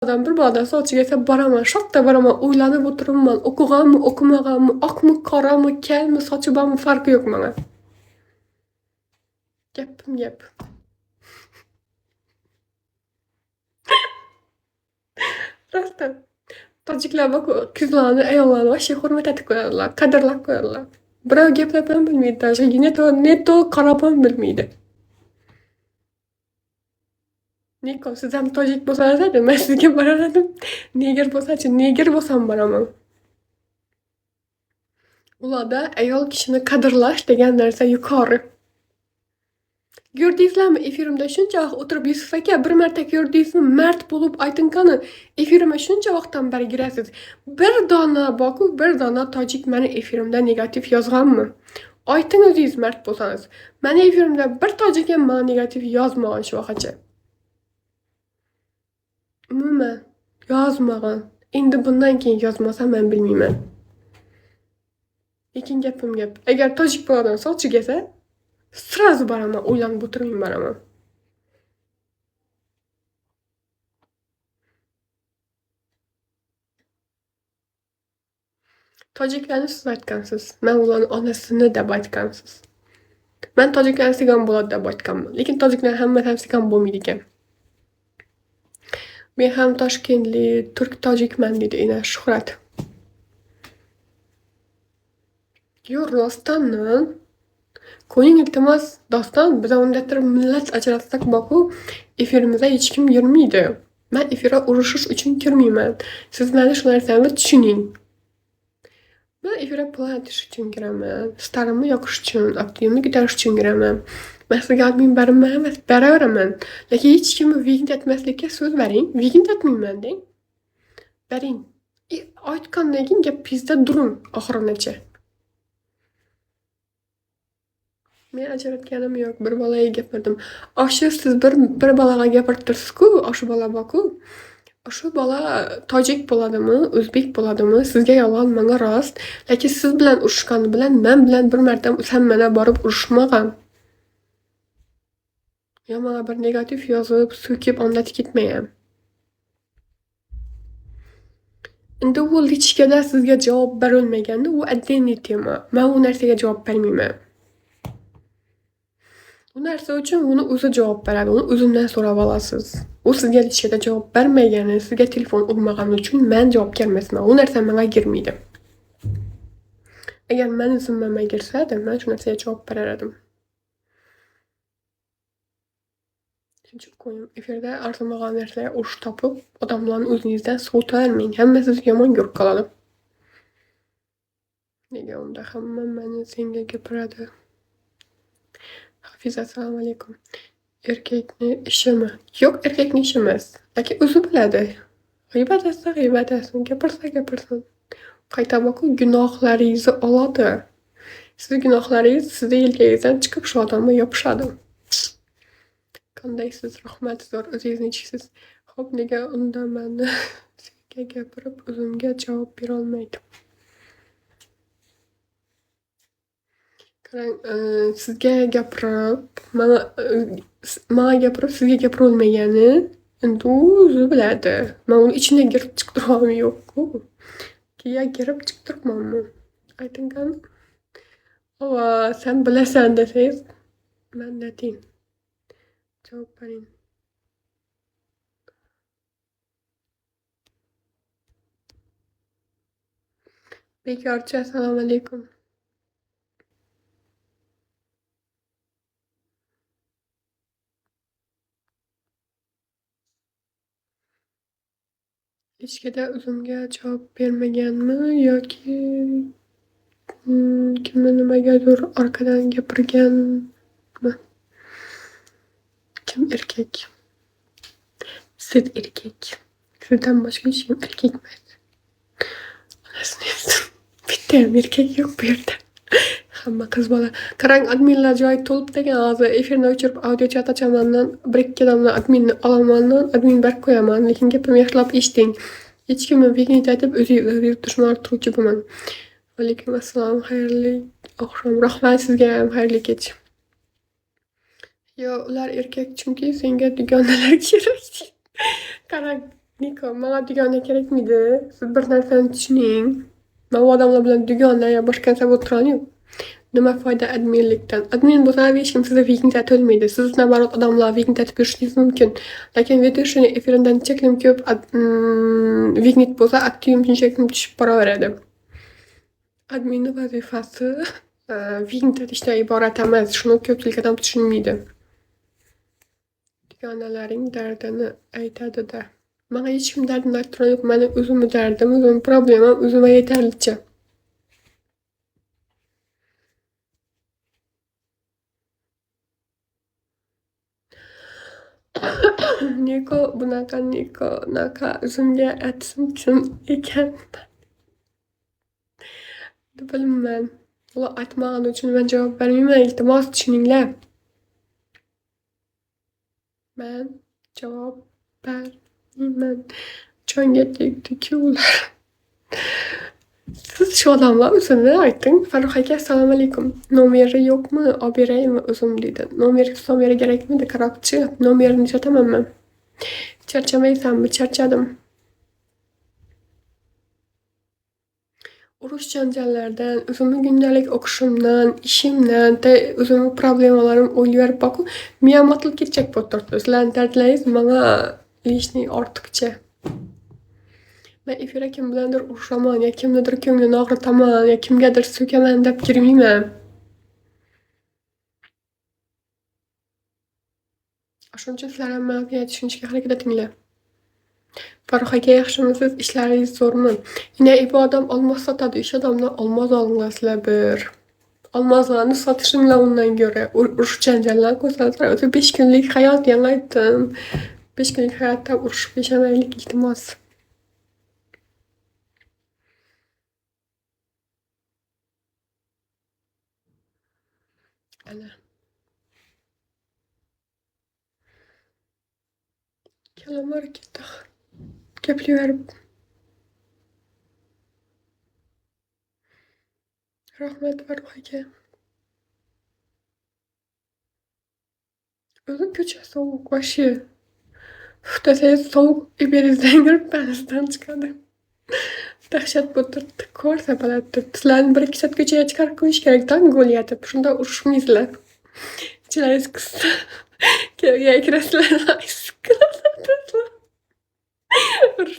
Bir boladan sochigacha boraman, shartta boraman, o'ylanib o'tiribman. O'qiganmi, o'qimaganmi, oqmi, qorami, kalmi, sochi bormi farqi yo'q menga. Gapim gap. Rostdan. Tojiklar bak qizlarni, ayollarni вообще hurmat etib qo'yadilar, qadrlab qo'yadilar. Birov gaplab ham bilmaydi даже. Neto qarab ham bilmaydi. Niko, siz ham tojik bo'lsangiz, men sizga boradim. Neger bo'lsa-chi, neger bo'lsam boraman. Ularda ayol kishini qadrlash degan narsa yuqori. Ko'rdingizlarmi, efirimda shuncha vaqt o'tirib Yusuf aka bir marta ko'rdingizmi, mard bo'lib ayting qani, efirimga shuncha vaqtdan beri kirasiz. Bir dona boku, bir dona tojik meni efirimda negativ yozganmi? Ayting o'zingiz mard bo'lsangiz. Meni efirimda bir tojik ham meni negativ yozmagan shu vaqtgacha. Umuman yozmagan. Endi bundan keyin yozmasa men bilmayman. Lekin gapim gap. Agar tojik boladan sochi kelsa, sразу boraman, o'ylanib o'tirmay boraman. Tojiklarni siz aytgansiz. Men ularni onasini deb aytgansiz. Men tojiklarni sevgan bo'ladi deb aytganman. Lekin tojiklar hamma ham sevgan bo'lmaydi ekan. Men ham toshkentli, turk tojikman deydi ina Shuhrat. Yo, rostdanmi? Qo'ying iltimos, doston, biz undatir millat ajratsak boku, efirimizda hech kim yurmaydi. Men efirga urushish uchun kirmayman. Siz meni shu narsani tushuning. Men efirga pul aytish uchun kiraman. Starimni yoqish uchun, aktivimni ko'tarish uchun kiraman. Men sizga admin beraman emas, beraveraman. Lekin hech kimni vigint etmaslikka so'z bering. Vigint etmayman deng. Bering. Aytgandan keyin gapingizda during oxirigacha. Men ajratganim yo'q, bir bolaga gapirdim. Oshu siz bir bolaga gapirib tursiz-ku, oshu bola borku. Oshu bola tojik bo'ladimi, o'zbek bo'ladimi? Sizga yolg'on, menga rost. Lekin siz bilan urushgani bilan men bilan bir marta san mena borib urushmagan. Yo, menga bir negativ yozib, so'kib ondatib ketmayam. Endi u lichkada sizga javob berilmaganda, u отдельный tema. Men u narsaga javob bermayman. Bu narsa uchun uni o'zi javob beradi. Uni o'zimdan so'rab olasiz. U sizga lichkada javob bermagani, sizga telefon urmagani uchun men javobgar emasman. U narsa menga kirmaydi. Agar meni zimmamga kirsaydi, men shu narsaga javob berar edim. Chunki qo'yim, efirda arzimagan narsaga urush topib, odamlarni o'zingizdan sovutavermang. Hamma sizga yomon ko'rib qoladi. Nega unda hamma meni senga gapiradi? Hafiz, assalomu alaykum. Erkakni ishimi? Yo'q, erkakni ishi emas. Lekin o'zi biladi. G'iybat etsa g'iybat etsin, gapirsa gapirsin. Qayta boku gunohlaringizni oladi. Siz gunohlaringiz sizni yelkangizdan chiqib shu odamga yopishadi. Qandaysiz? Rahmat, zo'r o'zingizni ichisiz. Xo'p, nega unda meni senga gapirib o'zimga javob bera olmaydi? Qarang, sizga gapirib, menga gapirib, sizga gapira olmagani, endi u o'zi biladi. Men uni ichiga kirib chiqib turganim yo'q-ku. Keyin kirib chiqib turibmanmi? Ayting qani? Ova, sen bilasan desangiz, men ayting. Javob bering. Bekorchi, assalomu alaykum. Lichkada o'zimga javob bermaganmi yoki kimni nimagadir orqadan gapirganmi? Kim erkak? Siz erkak. Sizdan boshqa hech kim erkak emas. Onasini eshitdim. Bitta ham erkak yo'q bu yerda. Hamma qiz bola. Qarang, adminlar joyi to'lib degan hozir efirni o'chirib audio chat ochamandan, bir ikki odamni adminni olamandan, admin berib qo'yaman. Lekin gapimni yaxshilab eshiting. Hech kimni vigint aytib o'zingizni dushman turuvchi bo'lmang. Alaykum assalom, xayrli oqshom. Rahmat sizga ham, xayrli kech. Yo, ular erkak chunki senga dugonalar kerak. Qarang, Niko, menga dugona kerakmidi? Siz bir narsani tushuning. Men u odamlar bilan dugona yo boshqa narsa bo'lib turganim yo'q. Nima foyda adminlikdan? Admin bo'lsa hech kim sizni vikingga atolmaydi. Siz nabarot odamlar vikingga atib yurishingiz mumkin. Lekin videoshuni efiridan cheklim ko'p vikingit bo'lsa aktiv shunchaki tushib boraveradi. Adminni vazifasi vikingga atishdan iborat emas. Shuni ko'pchilik odam tushunmaydi. Dugonalaring dardini aytadi-da. Menga hech kim dardini ayttirgani yo'q. Meni o'zimni dardim, o'zimni problemam o'zimga yetarlicha. Niko bunaqa o'zimga aytishim kim ekan bilmayman. Ular aytmagani uchun men javob bermayman. Iltimos tushuninglar. Men javob bermayman. Jonga tegdi-ku ular. Siz shu odamlar o'zini ayting. Farruh aka, assalomu alaykum. Nomeri yo'qmi? Olib beraymi o'zim deydi. Nomeri kerakmidi? Qarabchi. Nomerini sotaman men. Charchamaysanmi? Charchadim. Urush janjallardan, o'zimni kundalik o'qishimdan, ishimdan, o'zimni problemalarim o'ylayverib boqib, miyam otilib ketjak bo'lib turibdi. Sizlarni dardlaringiz menga lishniy ortiqcha. Men efirga kim bilandir urushaman, yo kimnidir ko'nglini og'ritaman, yo kimgadir so'kaman deb kirmayman. Shuning uchun sizlar ham meni tushunishga harakat etinglar. Farruh aka, yaxshimisiz? Ishlaringiz zo'rmi? Ina ibodam olmos sotadi. Ish odamdan olmos olinglar bir. Olmoslarni sotishinglar undan ko'ra. Urush janjallar ko'rsatlar. O'zi 5 kunlik hayot yana aytdim. 5 kunlik hayotda urushib yashamaylik iltimos. Ana. Kalamar ketdi. Gaplayverib. Rahmat Farruh aka. O'zi ko'cha sovuq voshi. Desangiz sovuq iberingizdan kirib panizdan chiqadi. Dahshat bo'lib turibdi. Ko'rsa bo'ladi. Sizlarni 1-2 soat ko'chaga chiqarib qo'yish kerak-da gol yetib. Shunda urushmaysizlar. Ichlaringiz qissa. Kevga kirasizlar. Urushda